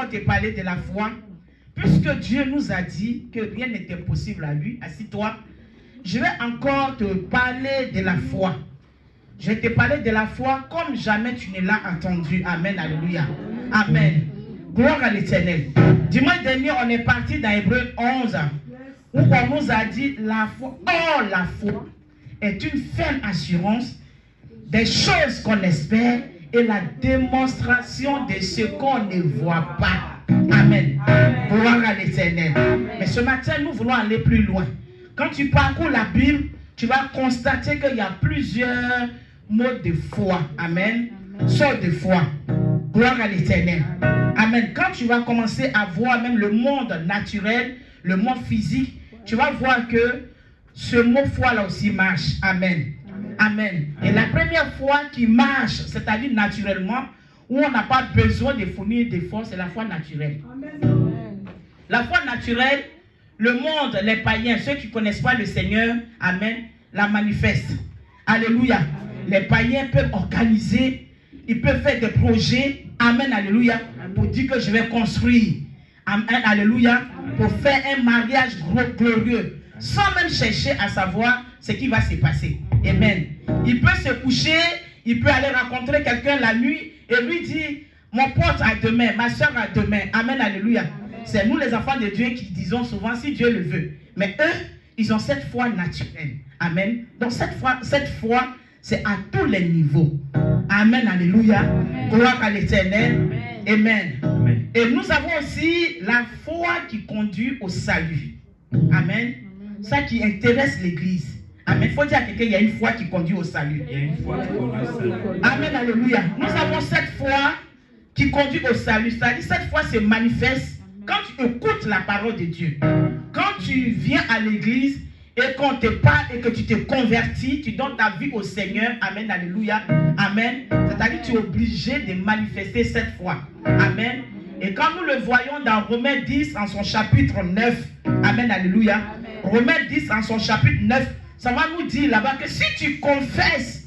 encore te parler de la foi. Puisque Dieu nous a dit que rien n'était possible à lui, assis-toi. Je vais encore te parler de la foi. Je vais te parler de la foi comme jamais tu ne l'as entendu. Amen, alléluia. Amen. Gloire à l'Éternel. Dimanche dernier, on est parti dans Hébreux 11, où on nous a dit la foi. Oh, la foi est une ferme assurance des choses qu'on espère et la démonstration de ce qu'on ne voit pas. Amen. Gloire à l'Éternel. Mais ce matin, nous voulons aller plus loin. Quand tu parcours la Bible, tu vas constater qu'il y a plusieurs modes de foi. Amen. Sortes de foi. Gloire à l'Éternel. Amen. Quand tu vas commencer à voir même le monde naturel, le monde physique, tu vas voir que ce mot foi là aussi marche. Amen. Amen. Et la première foi qui marche, c'est-à-dire naturellement, où on n'a pas besoin de fournir des forces, c'est la foi naturelle. Amen. La foi naturelle, le monde, les païens, ceux qui ne connaissent pas le Seigneur, amen, la manifestent. Alléluia. Amen. Les païens peuvent organiser, ils peuvent faire des projets, amen, alléluia, pour dire que je vais construire, amen, alléluia, pour faire un mariage glorieux, sans même chercher à savoir ce qui va se passer. Amen. Il peut se coucher, il peut aller rencontrer quelqu'un la nuit et lui dire, mon pote a demain, ma soeur a demain. Amen, alléluia. C'est nous les enfants de Dieu qui disons souvent si Dieu le veut. Mais eux, ils ont cette foi naturelle. Amen. Donc cette foi, c'est à tous les niveaux. Amen, alléluia. Amen. Gloire à l'Éternel. Amen. Amen. Et nous avons aussi la foi qui conduit au salut. Amen. Ça qui intéresse l'Église. Amen. Il faut dire à quelqu'un, il y a une foi qui conduit au salut. Il y a une foi qui conduit au salut. Amen, alléluia. Nous avons cette foi qui conduit au salut. C'est-à-dire, cette foi se manifeste quand tu écoutes la parole de Dieu. Quand tu viens à l'église et qu'on te parle et que tu te convertis, tu donnes ta vie au Seigneur. Amen, alléluia. Amen. C'est-à-dire, tu es obligé de manifester cette foi. Amen. Et quand nous le voyons dans Romains 10 en son chapitre 9. Amen, alléluia. Romains 10 en son chapitre 9. Ça va nous dire là-bas que si tu confesses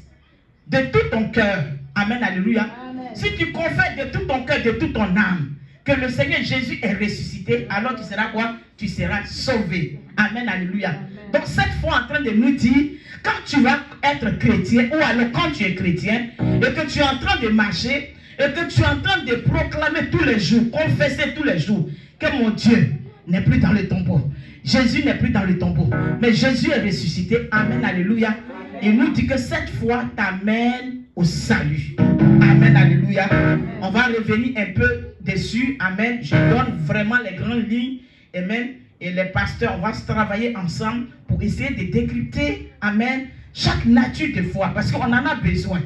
de tout ton cœur, amen, alléluia, si tu confesses de tout ton cœur, de toute ton âme, que le Seigneur Jésus est ressuscité, alors tu seras quoi? Tu seras sauvé. Amen, alléluia. Donc cette foi en train de nous dire, quand tu vas être chrétien, ou alors quand tu es chrétien, et que tu es en train de marcher, et que tu es en train de proclamer tous les jours, confesser tous les jours, que mon Dieu n'est plus dans le tombeau. Jésus n'est plus dans le tombeau, mais Jésus est ressuscité. Amen, alléluia. Il nous dit que cette foi t'amène au salut. Amen, alléluia. On va revenir un peu dessus. Amen. Je donne vraiment les grandes lignes. Amen. Et les pasteurs, on va se travailler ensemble pour essayer de décrypter, amen, chaque nature de foi, parce qu'on en a besoin.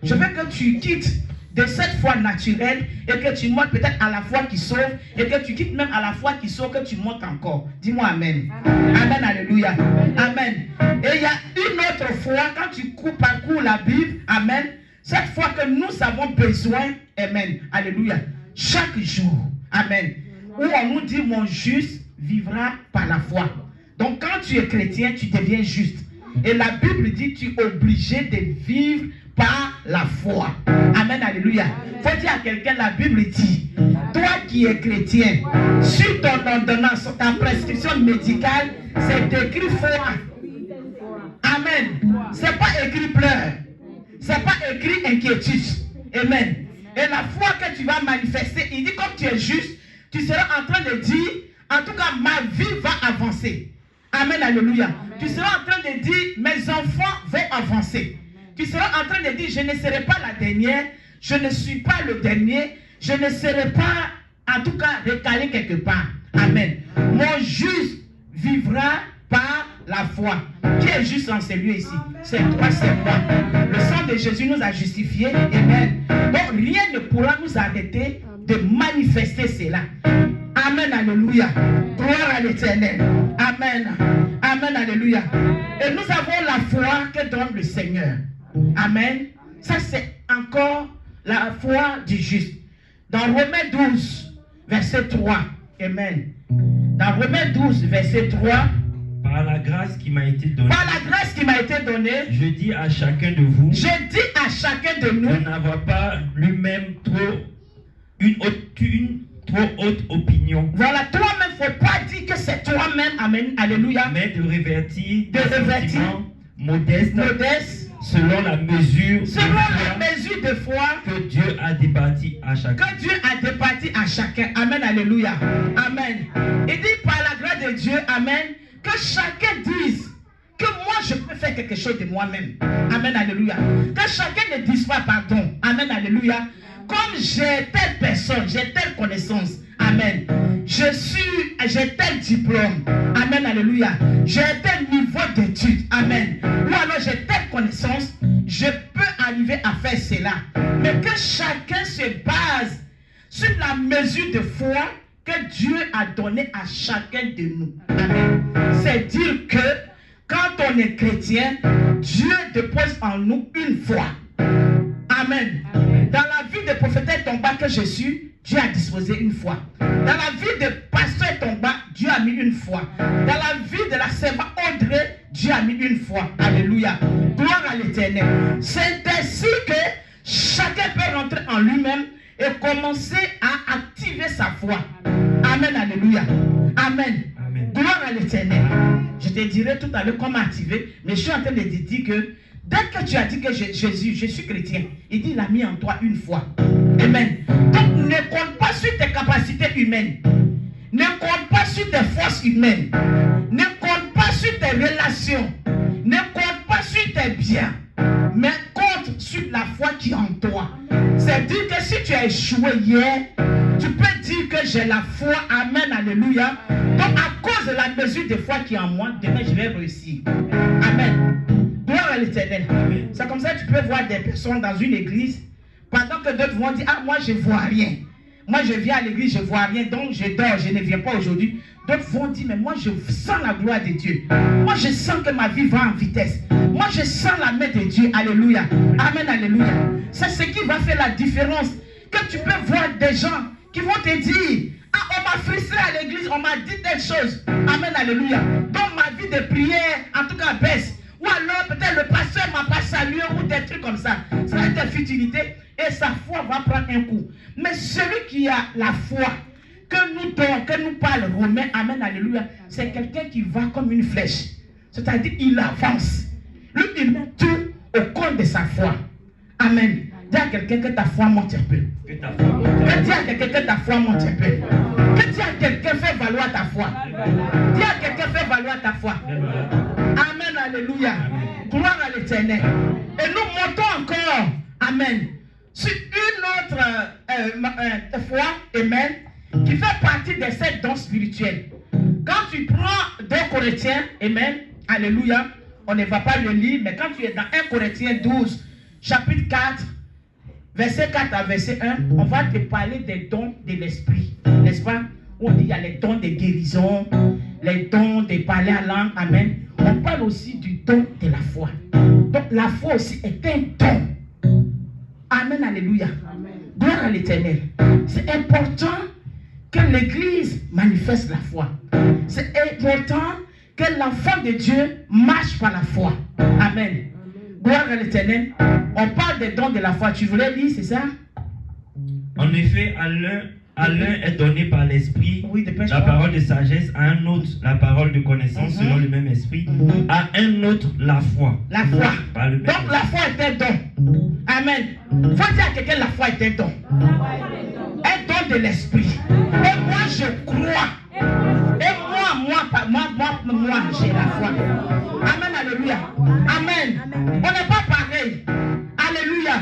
Je veux que tu quittes de cette foi naturelle et que tu montes peut-être à la foi qui sauve et que tu quittes même à la foi qui sauve, que tu montes encore. Dis-moi amen. Amen. Amen, alléluia. Amen. Et il y a une autre foi, quand tu parcours la Bible, amen, cette foi que nous avons besoin, amen, alléluia, chaque jour, amen, où on nous dit mon juste vivra par la foi. Donc quand tu es chrétien, tu deviens juste. Et la Bible dit tu es obligé de vivre par la foi. Amen, alléluia. Il faut dire à quelqu'un, la Bible dit, toi qui es chrétien, sur ton ordonnance, sur ta prescription médicale, c'est écrit foi. Amen. C'est pas écrit pleurs. C'est pas écrit inquiétude. Amen. Et la foi que tu vas manifester, il dit comme tu es juste, tu seras en train de dire, en tout cas ma vie va avancer. Amen, alléluia. Tu seras en train de dire, mes enfants vont avancer. Tu seras en train de dire, je ne serai pas la dernière, je ne suis pas le dernier, je ne serai pas, en tout cas, recalé quelque part. Amen. Mon juste vivra par la foi. Qui est juste en ces lieux ici? C'est toi, c'est moi. Le sang de Jésus nous a justifiés. Amen. Donc rien ne pourra nous arrêter de manifester cela. Amen, alléluia. Gloire à l'Éternel. Amen. Amen, alléluia. Et nous avons la foi que donne le Seigneur. Amen. Ça c'est encore la foi du juste. Dans Romains 12, verset 3. Amen. Dans Romains 12, verset 3. Par la grâce qui m'a été donnée. Par la grâce qui m'a été donnée. Je dis à chacun de vous. Je dis à chacun de nous. De n'avoir pas lui-même trop une trop haute opinion, Voilà, toi-même, il ne faut pas dire que c'est toi-même. Amen. Alléluia. mais de revêtir De des revêtir. sentiments modestes Modeste. selon la mesure de Selon la foi mesure de foi que Dieu a départi à chacun. que Dieu a départi à chacun. Amen. Alléluia. Amen. Il dit par la grâce de Dieu, Amen, que chacun dise que moi je peux faire quelque chose de moi-même. Amen. Alléluia. Que chacun ne dise pas pardon. Amen. Alléluia. Comme j'ai telle personne, j'ai telle connaissance. Amen. J'ai tel diplôme. Amen. Alléluia. J'ai tel niveau d'études. Amen. Ou alors j'ai telle connaissance. Je peux arriver à faire cela. Mais que chacun se base sur la mesure de foi que Dieu a donnée à chacun de nous. Amen. C'est dire que quand on est chrétien, Dieu dépose en nous une foi. Amen. Dans la vie de prophète Tomba que je suis, Dieu a disposé une foi. Dans la vie de pasteur Tomba, Dieu a mis une foi. Dans la vie de la servante Audrey, Dieu a mis une foi. Alléluia. Gloire à l'Éternel. C'est ainsi que chacun peut rentrer en lui-même et commencer à activer sa foi. Amen. Alléluia. Amen. Amen. Gloire à l'Éternel. Je te dirai tout à l'heure comment activer, mais je suis en train de te dire que dès que tu as dit que Jésus, je suis chrétien, il dit il a mis en toi une foi. Amen. Donc ne compte pas sur tes capacités humaines. Ne compte pas sur tes forces humaines. Ne compte pas sur tes relations. Ne compte pas sur tes biens. Mais compte sur la foi qui est en toi. C'est-à-dire que si tu as échoué hier, tu peux dire que j'ai la foi. Amen. Alléluia. Donc à cause de la mesure de foi qui est en moi, demain je vais réussir. Amen. Gloire à l'Éternel. C'est comme ça que tu peux voir des personnes dans une église, pendant que d'autres vont dire, ah moi je ne vois rien. Moi je viens à l'église, je ne vois rien, donc je dors, je ne viens pas aujourd'hui. D'autres vont dire, mais moi je sens la gloire de Dieu. Moi je sens que ma vie va en vitesse. Moi je sens la main de Dieu. Alléluia. Amen, alléluia. C'est ce qui va faire la différence. Que tu peux voir des gens qui vont te dire, ah on m'a frustré à l'église, on m'a dit telle chose. Amen, alléluia. Donc ma vie de prière, en tout cas baisse. Ou alors peut-être le pasteur ne m'a pas salué ou des trucs comme ça. Ça va être des futilités et sa foi va prendre un coup. Mais celui qui a la foi que nous parle Romain, amen, alléluia, c'est quelqu'un qui va comme une flèche. C'est-à-dire il avance. Lui, il met tout au compte de sa foi. Amen. Dis à quelqu'un que ta foi monte un peu. Que ta foi monte. Dis à quelqu'un que ta foi monte un peu. Que dis à quelqu'un fait valoir ta foi. Dis à quelqu'un fait valoir ta foi. Amen, alléluia. Gloire à l'Éternel. Et nous montons encore, amen, sur une autre foi, amen, qui fait partie de ces dons spirituels. Quand tu prends 2 Corinthiens, amen, alléluia, on ne va pas le lire, mais quand tu es dans 1 Corinthiens 12, chapitre 4, verset 4 à verset 1, on va te parler des dons de l'esprit, n'est-ce pas? Où on dit il y a les dons de guérison, les dons de parler en langue, amen. On parle aussi du don de la foi. Donc la foi aussi est un don. Amen, alléluia. Amen. Gloire à l'Éternel. C'est important que l'Église manifeste la foi. C'est important que l'enfant de Dieu marche par la foi. Amen. Gloire à l'Éternel. On parle des dons de la foi. Tu voulais lire, c'est ça? En effet, à l'un est donné par l'esprit la parole de sagesse, à un autre la parole de connaissance selon le même esprit, à un autre la foi. La foi. Par le même Donc la foi est un don. Amen. Faut dire à quelqu'un la foi est un don. Un don de l'esprit. Et moi je crois. Et moi j'ai la foi. Amen, alléluia. Amen. On n'est pas pareil. Alléluia.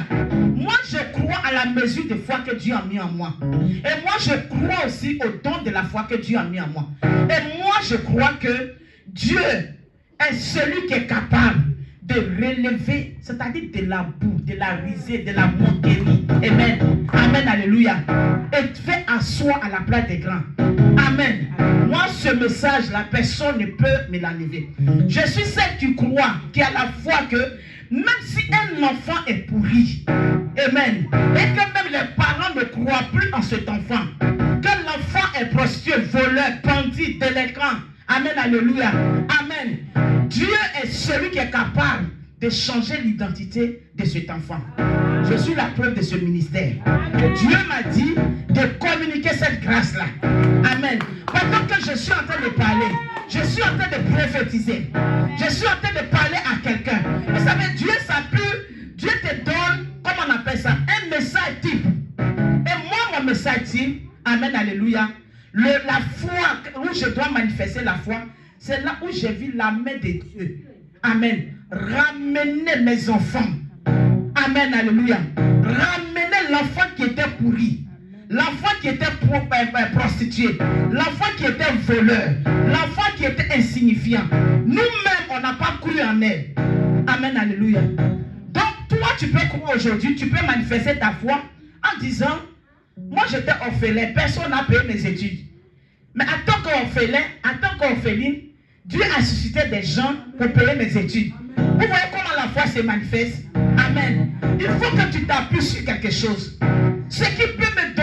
Moi je crois à la mesure de foi que Dieu a mis en moi. Et moi je crois aussi au don de la foi que Dieu a mis en moi. Et moi je crois que Dieu est celui qui est capable de relever, c'est-à-dire de la boue, de la risée, de la moquerie. Amen. Amen, alléluia. Et fait asseoir à la place des grands. Amen. Moi, ce message, la personne ne peut me l'enlever. Je suis celle qui croit, qui a la foi que même si un enfant est pourri, amen, et que même les parents ne croient plus en cet enfant, que l'enfant est prostitué, voleur, bandit, délinquant, amen, alléluia, amen. Dieu est celui qui est capable de changer l'identité de cet enfant. Je suis la preuve de ce ministère. Et Dieu m'a dit de communiquer cette grâce-là. Amen. Pendant que je suis en train de parler, je suis en train de prophétiser. Je suis en train de parler à quelqu'un. Vous savez, Dieu te donne, comment on appelle ça, un message type. Et moi, mon message type, amen, alléluia, la foi où je dois manifester la foi, c'est là où j'ai vu la main de Dieu. Amen. Ramener mes enfants. Amen, alléluia. Ramener l'enfant qui était pourri. L'enfant qui était prostitué. L'enfant qui était voleur. L'enfant qui était insignifiant. Nous-mêmes, on n'a pas cru en elle. Amen, alléluia. Donc, toi, tu peux croire aujourd'hui, tu peux manifester ta foi en disant, moi j'étais orphelin, personne n'a payé mes études. Mais en tant qu'orphelin, en tant qu'orpheline, Dieu a suscité des gens pour payer mes études. Vous voyez comment la foi se manifeste? Amen. Il faut que tu t'appuies sur quelque chose. Ce qui peut me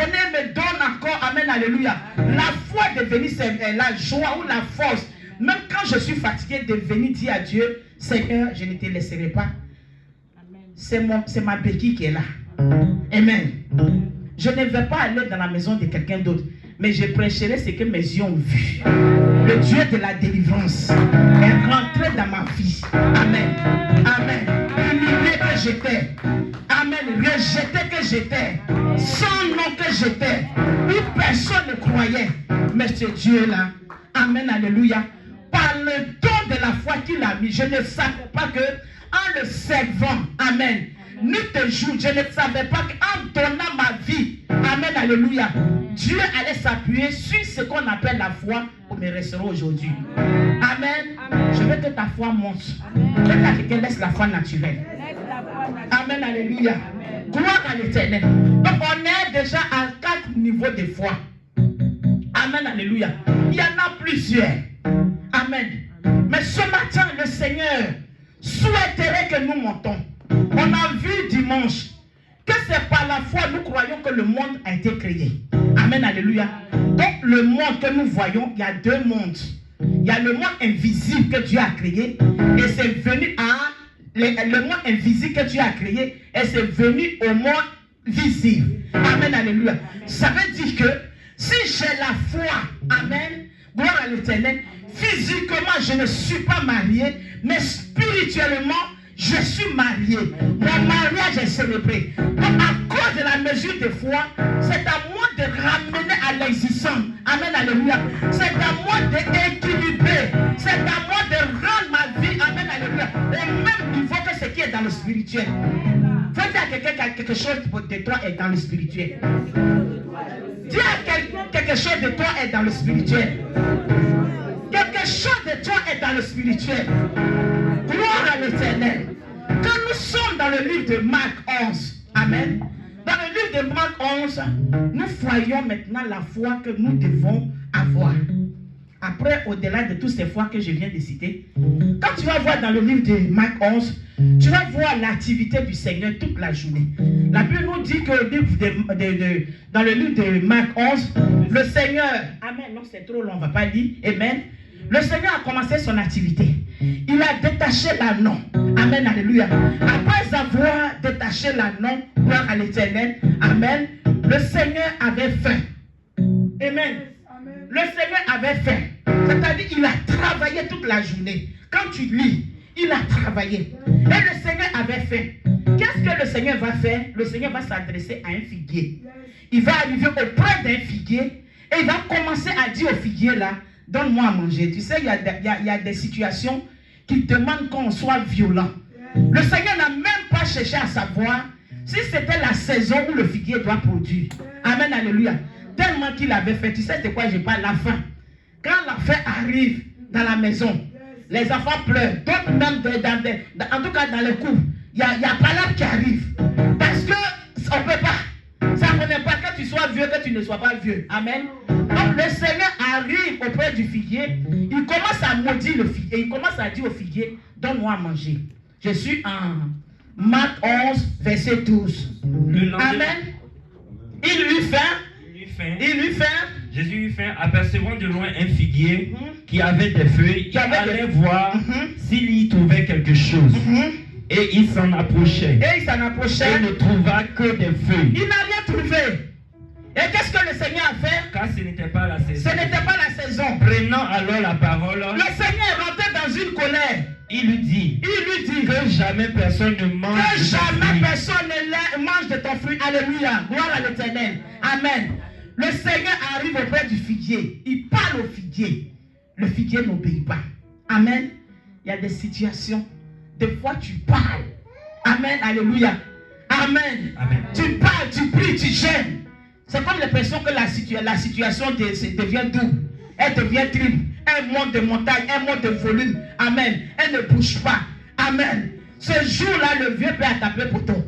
donne encore, amen, alléluia. La foi de venir, c'est la joie ou la force. Même quand je suis fatigué, de venir dire à Dieu, Seigneur, je ne te laisserai pas. C'est ma béquille qui est là. Amen. Je ne vais pas aller dans la maison de quelqu'un d'autre, mais je prêcherai ce que mes yeux ont vu. Le Dieu de la délivrance est rentré dans ma vie. Amen. Amen. Humilié que j'étais. Amen. Rejeté que j'étais. Sans nom que j'étais. Où personne ne croyait. Mais ce Dieu-là, amen, alléluia, par le don de la foi qu'il a mis, je ne savais pas que en le servant, amen, ni te joue, je ne savais pas qu'en donnant ma vie, amen, alléluia, Dieu allait s'appuyer sur ce qu'on appelle la foi pour me restaurer aujourd'hui. Amen. Je veux que ta foi monte. Que quelqu'un laisse la foi naturelle. Amen, alléluia. Gloire à l'Éternel. Donc on est déjà à 4 niveaux de foi. Amen, alléluia. Il y en a plusieurs. Amen. Mais ce matin, le Seigneur souhaiterait que nous montons. On a vu dimanche que c'est par la foi nous croyons que le monde a été créé. Amen, alléluia. Donc le monde que nous voyons, il y a 2 mondes. Il y a le monde invisible que Dieu a créé et c'est venu à le monde invisible que Dieu a créé et c'est venu au monde visible. Amen, alléluia. Ça veut dire que si j'ai la foi, amen, gloire à l'Éternel, physiquement je ne suis pas marié, mais spirituellement je suis marié. Mon mariage est célébré. Donc à cause de la mesure de foi, c'est à moi de ramener à l'existence. Amen, alléluia. C'est à moi d'équilibrer. C'est à moi de rendre ma vie, amen, alléluia, au même niveau que ce qui est dans le spirituel. Faites à quelqu'un quelque chose de toi est dans le spirituel. Dis à quelqu'un quelque chose de toi est dans le spirituel. Quelque chose de toi est dans le spirituel. Gloire à l'Éternel. Quand nous sommes dans le livre de Marc 11, amen. Dans le livre de Marc 11, nous voyons maintenant la foi que nous devons avoir. Après, au-delà de toutes ces fois que je viens de citer, quand tu vas voir dans le livre de Marc 11, tu vas voir l'activité du Seigneur toute la journée. La Bible nous dit que dans le livre de Marc 11, le Seigneur, amen, non c'est trop long, on ne va pas lire, amen. Le Seigneur a commencé son activité. Il a détaché l'anneau. Amen, alléluia. Après avoir détaché l'anneau, gloire à l'Éternel, amen, le Seigneur avait faim. Amen. Le Seigneur avait faim. C'est-à-dire qu'il a travaillé toute la journée. Quand tu lis, il a travaillé. Et le Seigneur avait faim. Qu'est-ce que le Seigneur va faire? Le Seigneur va s'adresser à un figuier. Il va arriver auprès d'un figuier et il va commencer à dire au figuier là, donne-moi à manger. Tu sais, il y a des situations qui demandent qu'on soit violent. Le Seigneur n'a même pas cherché à savoir si c'était la saison où le figuier doit produire. Amen, alléluia. Tellement qu'il avait fait, tu sais de quoi je parle, la faim. Quand la faim arrive dans la maison, les enfants pleurent. D'autres même, en tout cas dans les cours, il y a pas là qui arrive. Parce que on ne peut pas. Ça ne connaît pas que tu sois vieux, que tu ne sois pas vieux. Amen. Donc le Seigneur arrive auprès du figuier. Il commence à maudire le figuier. Il commence à dire au figuier, donne-moi à manger. Je suis en Marc 11, verset 12. Amen. Il lui fait. Jésus eut faim, apercevant de loin un figuier qui avait des feuilles, il allait voir s'il y trouvait quelque chose. Et il s'en approchait. Et il s'en approchait. Et ne trouva que des feuilles. Il n'a rien trouvé. Et qu'est-ce que le Seigneur a fait? Car ce n'était pas la saison. Ce n'était pas la saison. Prenant alors la parole, le Seigneur est rentré dans une colère. Il lui dit que jamais personne ne mange ne mange de ton fruit. Alléluia. Gloire à l'Éternel. Amen. Le Seigneur arrive auprès du figuier. Il parle au figuier. Le figuier n'obéit pas. Amen. Il y a des situations. Des fois, tu parles. Amen. Alléluia. Amen. Amen. Tu parles, tu pries, tu gênes. C'est comme l'impression que la situation devient double. Elle devient triple. Elle monte de montagne, elle monte de volume. Amen. Elle ne bouge pas. Amen. Ce jour-là, le vieux père a tapé poteau.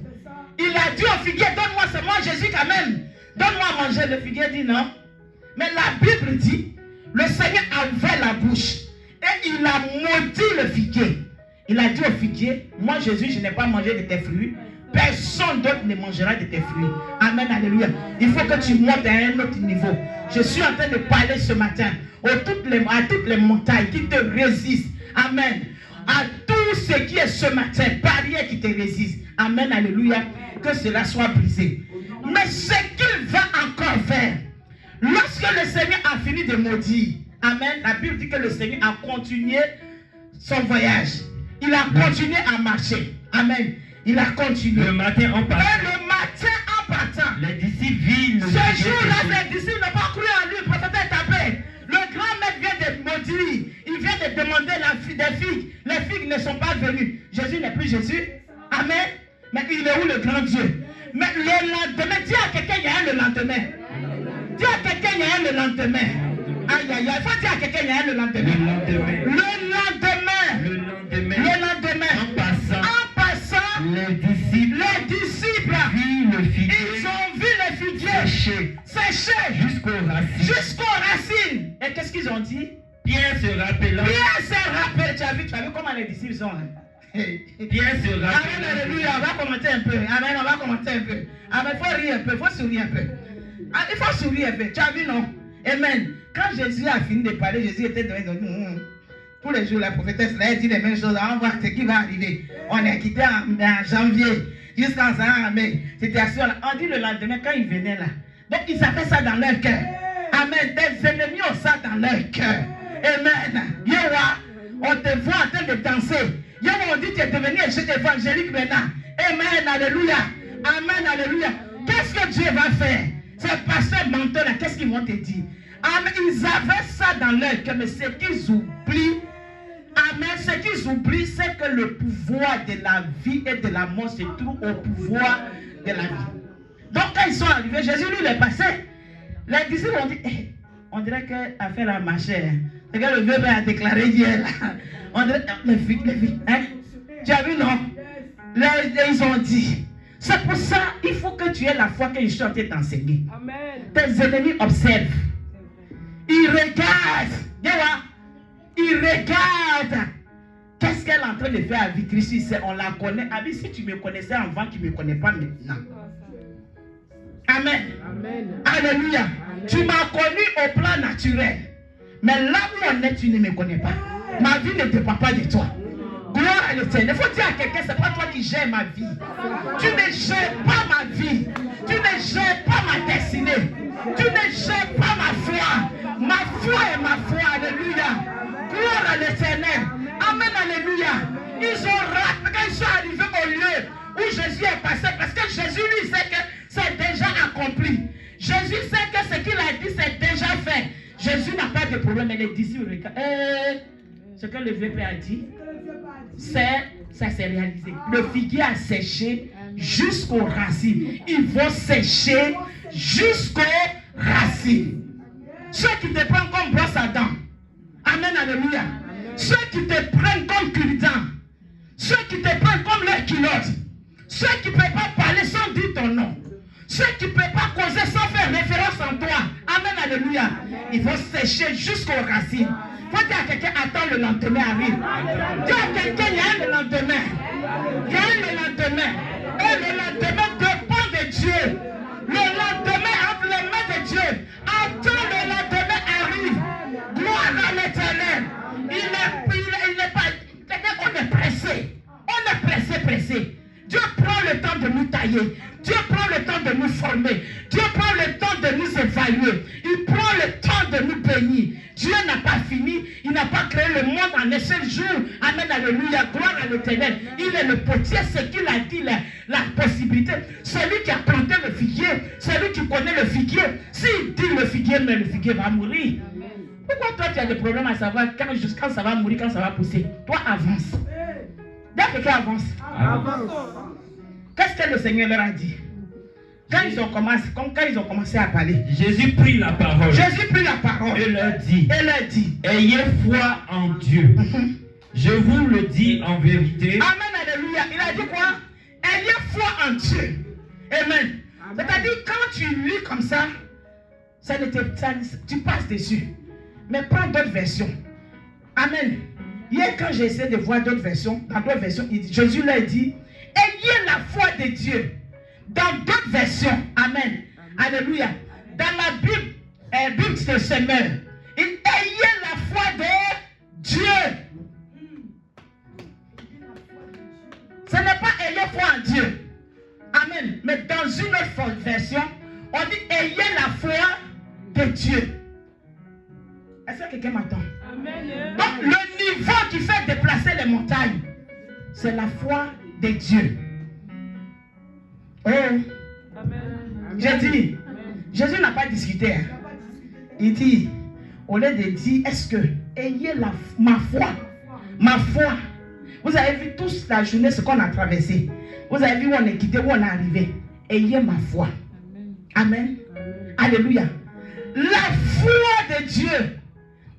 Il a dit au figuier, donne-moi, c'est moi Jésus quand même. Donne-moi à manger. Le figuier dit non. Mais la Bible dit, le Seigneur a ouvert la bouche. Et il a maudit le figuier. Il a dit au figuier, moi Jésus, je n'ai pas mangé de tes fruits. Personne d'autre ne mangera de tes fruits. Amen, alléluia. Il faut que tu montes à un autre niveau. Je suis en train de parler ce matin à toutes les montagnes qui te résistent. Amen. À tout ce qui est ce matin, barrière qui te résiste. Amen, alléluia. Que cela soit brisé. Mais ce qu'il va encore faire, lorsque le Seigneur a fini de maudire, amen, la Bible dit que le Seigneur a continué son voyage. Il a continué à marcher. Amen. Il a continué. Le matin en partant. Et le matin en partant. Les disciples virent. Ce jour-là, les disciples n'ont pas cru en lui. Le prophète est tapé. Le grand maître vient de maudire. Il vient de demander des figues. Les figues ne sont pas venues. Jésus n'est plus Jésus. Amen. Mais il est où le grand Dieu? Mais le lendemain, dis à quelqu'un, il y a un le lendemain. Dis à quelqu'un, il y a un le lendemain. Aïe, aïe, aïe. Il faut dire à quelqu'un, il y a un le lendemain. Le lendemain. En passant, les disciples virent le figuier. Ils ont vu le figuier sécher jusqu'aux racines. Et qu'est-ce qu'ils ont dit? Pierre se rappela. Tu as vu comment les disciples sont. Pierre se rappela. Amen, alléluia. On va commenter un peu. Amen, on va commenter un peu. Amen, il faut rire un peu, il faut sourire un peu. Il faut sourire un peu. Tu as vu, non? Amen. Quand Jésus a fini de parler, Jésus était devant. Tous les jours, la prophétesse a dit les mêmes choses. On va voir ce qui va arriver. On est quitté en janvier jusqu'en mai. C'était assis. On dit le lendemain, quand ils venaient là. Donc, ils avaient ça dans leur cœur. Amen. Des ennemis ont ça dans leur cœur. Amen. Yewa, on te voit en train de danser. Yewa, on dit que tu es devenu évangélique maintenant. Amen. Alléluia. Amen. Alléluia. Qu'est-ce que Dieu va faire? Ces pasteurs menteurs là, qu'est-ce qu'ils vont te dire? Amen. Ils avaient ça dans leur cœur, mais ce qu'ils oublient. Amen. Ce qu'ils oublient, c'est que le pouvoir de la vie et de la mort se trouve au pouvoir de la vie. Donc quand ils sont arrivés, Jésus lui est passé. Les disciples ont dit, on dirait que l'affaire a marché. C'est que le vieux père a déclaré hier. On dirait, les filles, hein? Tu as vu, non? Ils ont dit. C'est pour ça, il faut que tu aies la foi que je suis en train d'enseigner. Tes ennemis observent. Ils regardent. Il regarde. Qu'est-ce qu'elle est en train de faire à Vitry? On la connaît. Ah, si tu me connaissais avant, tu ne me connais pas maintenant. Amen. Amen. Alléluia. Amen. Tu m'as connu au plan naturel. Mais là où on est, tu ne me connais pas. Ma vie ne dépend pas de toi. Gloire à l'Éternel. Il faut dire à quelqu'un, ce n'est pas toi qui gères ma vie. Tu ne gères pas ma vie. Tu ne gères pas ma destinée. Tu ne gères pas ma foi. Ma foi est ma foi. Alléluia. Gloire à l'Éternel. Amen, alléluia. Ils ont raté quand ils sont arrivés au lieu où Jésus est passé. Parce que Jésus lui sait que c'est déjà accompli. Jésus sait que ce qu'il a dit c'est déjà fait. Jésus n'a pas de problème. Mais les disciples regardent. Ce que le vieux père a dit, ça s'est réalisé. Le figuier a séché jusqu'aux racines. Ils vont sécher jusqu'aux racines. Ceux qui te prennent comme brosse à dents. Amen, alléluia. Ceux qui te prennent comme cure-dents. Ceux qui te prennent comme leur culotte. Ceux qui ne peuvent pas parler sans dire ton nom. Ceux qui ne peuvent pas causer sans faire référence en toi. Amen, alléluia. Ils vont sécher jusqu'aux racines. Il faut dire à quelqu'un, attends, le lendemain arrive. Dis à quelqu'un, il y a un le lendemain. Il y a un le lendemain. Et le lendemain dépend de Dieu. Le lendemain entre les mains de Dieu. Attends, le lendemain arrive. Gloire à l'Éternel. Il n'est pas. On est pressé. On est pressé. béni. Dieu n'a pas fini. Il n'a pas créé le monde en un seul jour. Amen, alléluia. Gloire à l'Éternel. Il est le potier, c'est qu'il a dit la possibilité. Celui qui a planté le figuier, celui qui connaît le figuier. S'il dit le figuier, mais le figuier va mourir. Pourquoi toi tu as des problèmes à savoir quand ça va mourir, quand ça va pousser? Toi avance. Dès que quelqu'un avance. Qu'est-ce que le Seigneur leur a dit? Quand ils ont commencé à parler, Jésus prit la parole. Et leur dit, ayez foi en Dieu. Je vous le dis en vérité. Amen, alléluia. Il a dit quoi? Ayez foi en Dieu. Amen. C'est-à-dire quand tu lis comme ça, tu passes dessus. Mais prends d'autres versions. Amen. Hier, quand j'ai essayé de voir d'autres versions, dans d'autres versions, Jésus leur dit, ayez la foi de Dieu. Dans d'autres versions, amen. Alléluia. Dans la Bible, Bible de Semeur, ayez la foi de Dieu. Ce n'est pas ayez foi en Dieu. Amen. Mais dans une autre version, on dit ayez la foi de Dieu. Est-ce que quelqu'un m'entend? Donc le niveau qui fait déplacer les montagnes, c'est la foi de Dieu. Oh, j'ai dit, Jésus n'a pas discuté. Hein. Il dit, au lieu de dire, est-ce que ayez ma foi. Vous avez vu toute la journée ce qu'on a traversé. Vous avez vu où on est quitté, où on est arrivé. Ayez ma foi. Amen. Alléluia. La foi de Dieu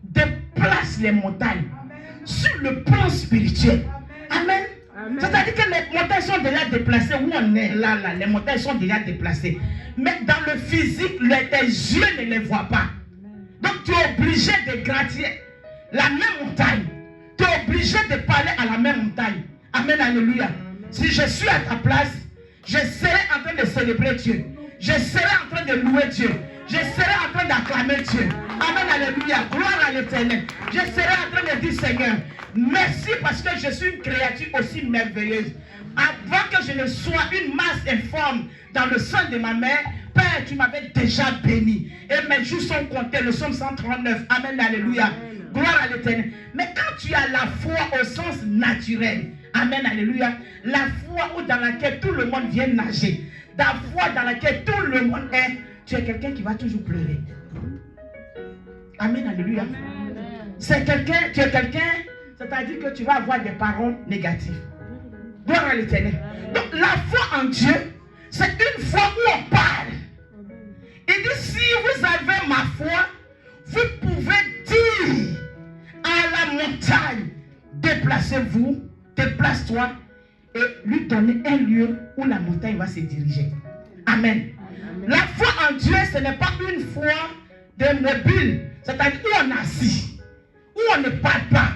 déplace les montagnes sur le plan spirituel. Amen. C'est-à-dire que les montagnes sont déjà déplacées. Où on est là, les montagnes sont déjà déplacées. Mais dans le physique, tes yeux ne les voient pas. Donc tu es obligé de gravir la même montagne. Tu es obligé de parler à la même montagne. Amen, alléluia. Si je suis à ta place, je serai en train de célébrer Dieu. Je serai en train de louer Dieu. Je serai en train d'acclamer Dieu. Amen, alléluia. Gloire à l'Éternel. Je serai en train de dire, Seigneur, merci parce que je suis une créature aussi merveilleuse. Avant que je ne sois une masse informe dans le sein de ma mère, Père, tu m'avais déjà béni. Et mes jours sont comptés. Le psaume 139. Amen, alléluia. Gloire à l'Éternel. Mais quand tu as la foi au sens naturel, amen, alléluia, la foi dans laquelle tout le monde vient nager, la foi dans laquelle tout le monde est, tu es quelqu'un qui va toujours pleurer. Amen, alléluia. Tu es quelqu'un, c'est-à-dire que tu vas avoir des paroles négatives. Gloire à l'Éternel. Donc la foi en Dieu, c'est une foi où on parle. Il dit, si vous avez ma foi, vous pouvez dire à la montagne, déplacez-vous, déplace-toi, et lui donner un lieu où la montagne va se diriger. Amen. La foi en Dieu, ce n'est pas une foi de mobile, c'est-à-dire où on est assis, où on ne parle pas,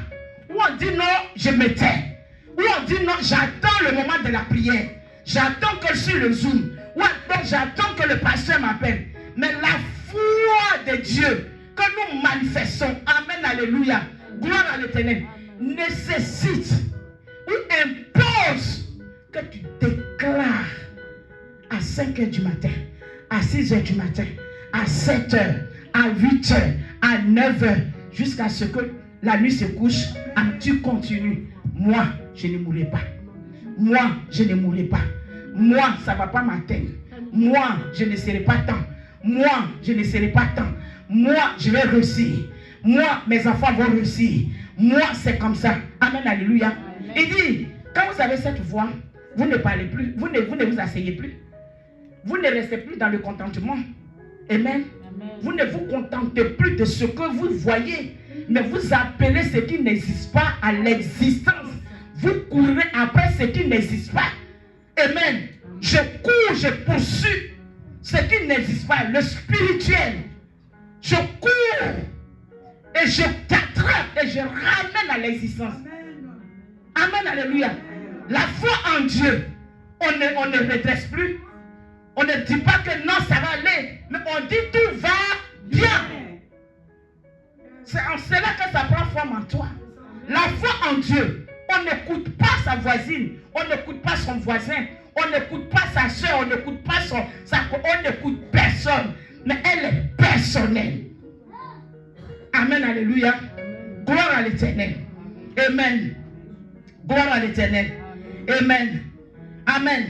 où on dit non, je me tais, où on dit non, j'attends le moment de la prière, j'attends que je suis le Zoom, ou donc j'attends que le pasteur m'appelle. Mais la foi de Dieu que nous manifestons, amen, alléluia, gloire à l'Éternel, nécessite ou impose que tu déclares à 5 h du matin, à 6 h du matin, à 7 h, à 8 h, à 9 h, jusqu'à ce que la nuit se couche, tu continues. Moi, je ne mourrai pas. Moi, je ne mourrai pas. Moi, ça ne va pas m'atteindre. Moi, je ne serai pas tant. Moi, je ne serai pas tant. Moi, je vais réussir. Moi, mes enfants vont réussir. Moi, c'est comme ça. Amen, alléluia. Il dit, quand vous avez cette voix, vous ne parlez plus, vous ne vous asseyez plus. Vous ne restez plus dans le contentement. Amen. Vous ne vous contentez plus de ce que vous voyez, mais vous appelez ce qui n'existe pas à l'existence. Vous courez après ce qui n'existe pas. Amen. Je cours, je poursuis ce qui n'existe pas, le spirituel. Je cours et je t'attrape et je ramène à l'existence. Amen, alléluia. La foi en Dieu, on ne redresse plus. On ne dit pas que non, ça va aller, mais on dit tout va bien. C'est en cela que ça prend forme en toi. La foi en Dieu, on n'écoute pas sa voisine, on n'écoute pas son voisin, on n'écoute pas sa soeur, on n'écoute pas on n'écoute personne, mais elle est personnelle. Amen, alléluia. Gloire à l'Éternel. Amen. Gloire à l'Éternel. Amen. Amen.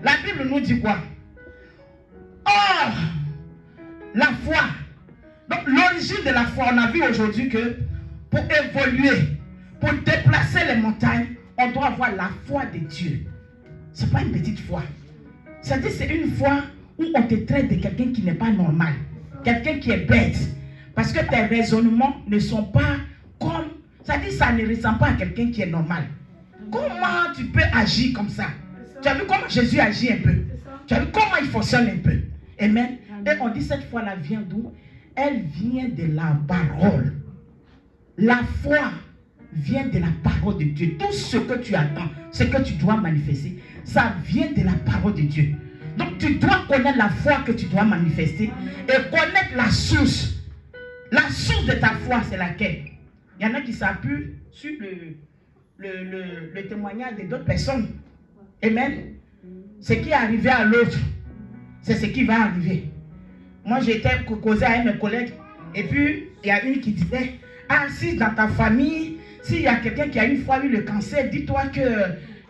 La Bible nous dit quoi? Or, la foi. Donc, l'origine de la foi, on a vu aujourd'hui que pour évoluer, pour déplacer les montagnes, on doit avoir la foi de Dieu. Ce n'est pas une petite foi. C'est-à-dire, c'est une foi où on te traite de quelqu'un qui n'est pas normal, quelqu'un qui est bête. Parce que tes raisonnements ne sont pas comme... C'est-à-dire, ça ne ressemble pas à quelqu'un qui est normal. Comment tu peux agir comme ça? Tu as vu comment Jésus agit un peu? Tu as vu comment il fonctionne un peu? Amen. Et on dit cette foi-là vient d'où? Elle vient de la parole. La foi vient de la parole de Dieu. Tout ce que tu attends, ce que tu dois manifester, ça vient de la parole de Dieu. Donc tu dois connaître la foi que tu dois manifester et connaître la source. La source de ta foi, c'est laquelle? Il y en a qui s'appuient sur le témoignage de d'autres personnes. Amen. Ce qui est arrivé à l'autre, c'est ce qui va arriver. Moi, j'étais causé avec mes collègues, et puis il y a une qui disait, ah, si dans ta famille, s'il y a quelqu'un qui a une fois eu le cancer, dis-toi que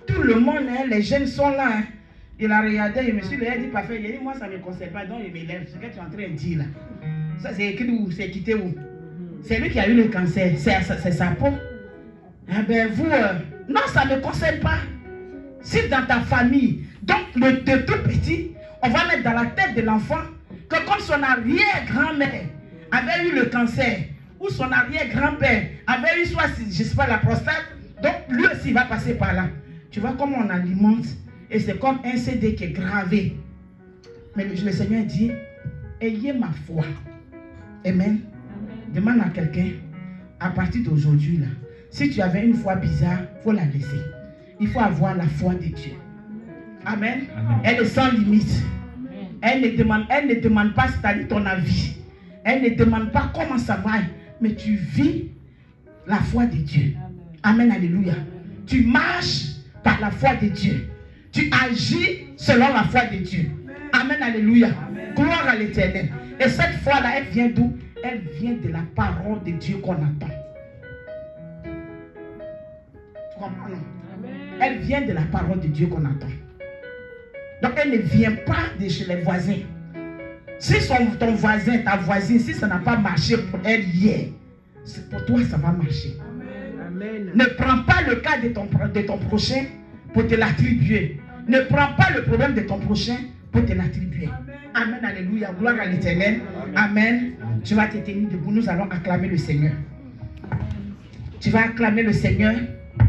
tout le monde, hein, les jeunes sont là. Hein. Il a regardé, je me suis dit, parfait, il a dit, moi, ça ne me concerne pas, donc il m'élève. Ce que tu es en train de dire là. Ça, c'est écrit où? C'est quitté où? C'est lui qui a eu le cancer, c'est sa peau. Eh bien, vous, non, ça ne me concerne pas. Si dans ta famille, donc de tout petit, on va mettre dans la tête de l'enfant que comme son arrière-grand-mère avait eu le cancer, ou son arrière-grand-père avait eu soit, je ne sais pas, la prostate, donc lui aussi va passer par là. Tu vois comment on alimente, et c'est comme un CD qui est gravé. Mais le Seigneur dit, ayez ma foi. Amen. Demande à quelqu'un, à partir d'aujourd'hui, là, si tu avais une foi bizarre, il faut la laisser. Il faut avoir la foi de Dieu. Amen. Amen. Elle est sans limite. Elle ne demande pas, c'est-à-dire ton avis. Elle ne demande pas comment ça va, mais tu vis la foi de Dieu. Amen, alléluia. Tu marches par la foi de Dieu. Tu agis selon la foi de Dieu. Amen, alléluia. Amen. Gloire à l'Éternel. Et cette foi-là, elle vient d'où? Elle vient de la parole de Dieu qu'on attend. Tu comprends, non? Elle vient de la parole de Dieu qu'on attend. Donc elle ne vient pas de chez les voisins. Si ton voisin, ta voisine, si ça n'a pas marché pour elle hier, pour toi ça va marcher. Amen. Ne prends pas le cas de ton prochain pour te l'attribuer. Ne prends pas le problème de ton prochain pour te l'attribuer. Amen. Amen, alléluia, gloire à l'Éternel. Amen. Tu vas te tenir debout, nous allons acclamer le Seigneur. Tu vas acclamer le Seigneur.